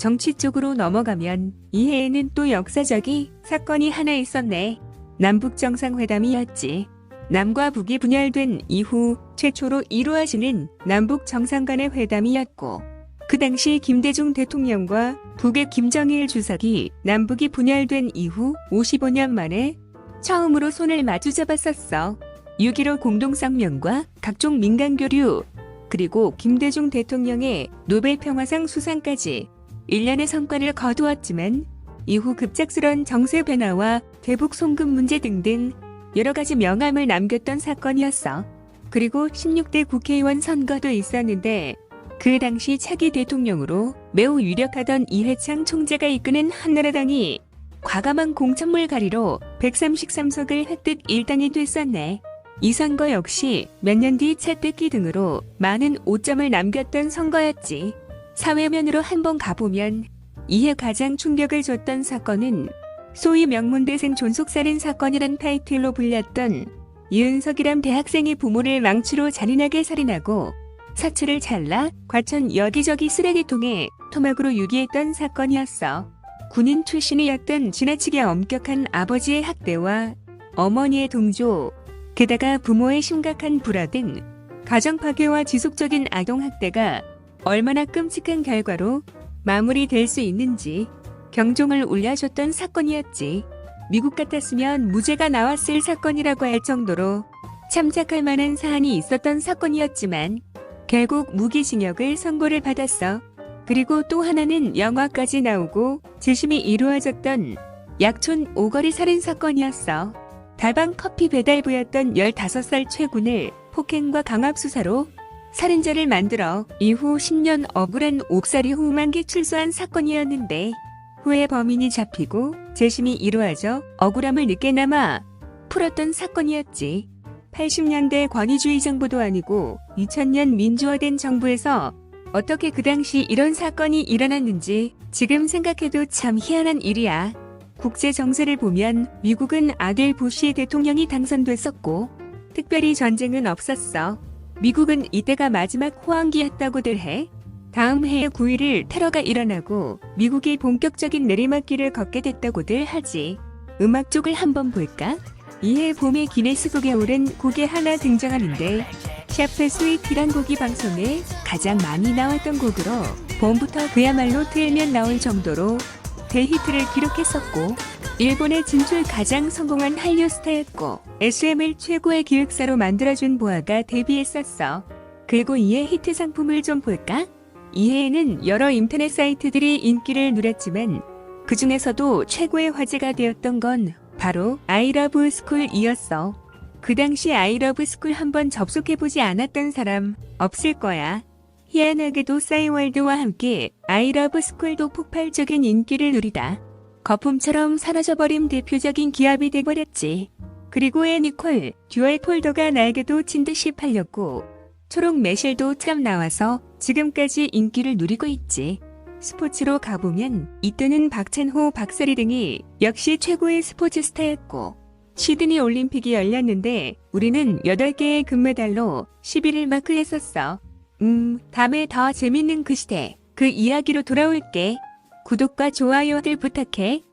정치 쪽으로 넘어가면 이해에는 또 역사적인 사건이 하나 있었네. 남북 정상회담이었지. 남과 북이 분열된 이후 최초로 이루어지는 남북 정상 간의 회담이었고, 그 당시 김대중 대통령과 북의 김정일 주석이 남북이 분열된 이후 55년 만에 처음으로 손을 마주잡았었어. 6.15 공동성명과 각종 민간교류, 그리고 김대중 대통령의 노벨 평화상 수상까지 일련의 성과를 거두었지만 이후 급작스런 정세 변화와 대북 송금 문제 등등 여러 가지 명암을 남겼던 사건이었어. 그리고 16대 국회의원 선거도 있었는데 그 당시 차기 대통령으로 매우 유력하던 이회창 총재가 이끄는 한나라당이 과감한 공천물 가리로 133석을 획득 일당이 됐었네. 이 선거 역시 몇 년 뒤 차뜯기 등으로 많은 오점을 남겼던 선거였지. 사회면으로 한번 가보면 이해 가장 충격을 줬던 사건은 소위 명문대생 존속살인 사건이란 타이틀로 불렸던 이은석이란 대학생이 부모를 망치로 잔인하게 살인하고 사체를 잘라 과천 여기저기 쓰레기통에 토막으로 유기했던 사건이었어. 군인 출신이었던 지나치게 엄격한 아버지의 학대와 어머니의 동조, 게다가 부모의 심각한 불화 등 가정 파괴와 지속적인 아동학대가 얼마나 끔찍한 결과로 마무리될 수 있는지 경종을 울려줬던 사건이었지. 미국 같았으면 무죄가 나왔을 사건이라고 할 정도로 참작할 만한 사안이 있었던 사건이었지만 결국 무기징역을 선고를 받았어. 그리고 또 하나는 영화까지 나오고 재심이 이루어졌던 약촌 오거리 살인 사건이었어. 달방 커피 배달부였던 15살 최군을 폭행과 강압수사로 살인자를 만들어 이후 10년 억울한 옥살이 후만기 출소한 사건이었는데 후에 범인이 잡히고 재심이 이루어져 억울함을 늦게나마 풀었던 사건이었지. 80년대 권위주의 정부도 아니고 2000년 민주화된 정부에서 어떻게 그 당시 이런 사건이 일어났는지 지금 생각해도 참 희한한 일이야. 국제 정세를 보면 미국은 아델 부시 대통령이 당선됐었고 특별히 전쟁은 없었어. 미국은 이때가 마지막 호황기였다고들 해. 다음 해에 9.11 테러가 일어나고 미국이 본격적인 내리막길을 걷게 됐다고들 하지. 음악 쪽을 한번 볼까? 이해 봄의 기네스북에 오른 곡이 하나 등장하는데 샤프 스위트란 곡이 방송에 가장 많이 나왔던 곡으로 봄부터 그야말로 틀면 나올 정도로 대히트를 기록했었고 일본에 진출 가장 성공한 한류 스타였고 SM을 최고의 기획사로 만들어준 보아가 데뷔했었어. 그리고 이해 히트 상품을 좀 볼까? 이해에는 여러 인터넷 사이트들이 인기를 누렸지만 그 중에서도 최고의 화제가 되었던 건 바로 아이러브 스쿨이었어. 그 당시 아이러브 스쿨 한번 접속해보지 않았던 사람 없을 거야. 희한하게도 싸이월드와 함께 아이러브 스쿨도 폭발적인 인기를 누리다 거품처럼 사라져버린 대표적인 기업이 돼버렸지. 그리고 애니콜, 듀얼 폴더가 날개도 친 듯이 팔렸고 초록 매실도 참 나와서 지금까지 인기를 누리고 있지. 스포츠로 가보면 이때는 박찬호, 박세리 등이 역시 최고의 스포츠 스타였고 시드니 올림픽이 열렸는데 우리는 8개의 금메달로 11을 마크했었어. 다음에 더 재밌는 그 시대, 그 이야기로 돌아올게. 구독과 좋아요들 부탁해.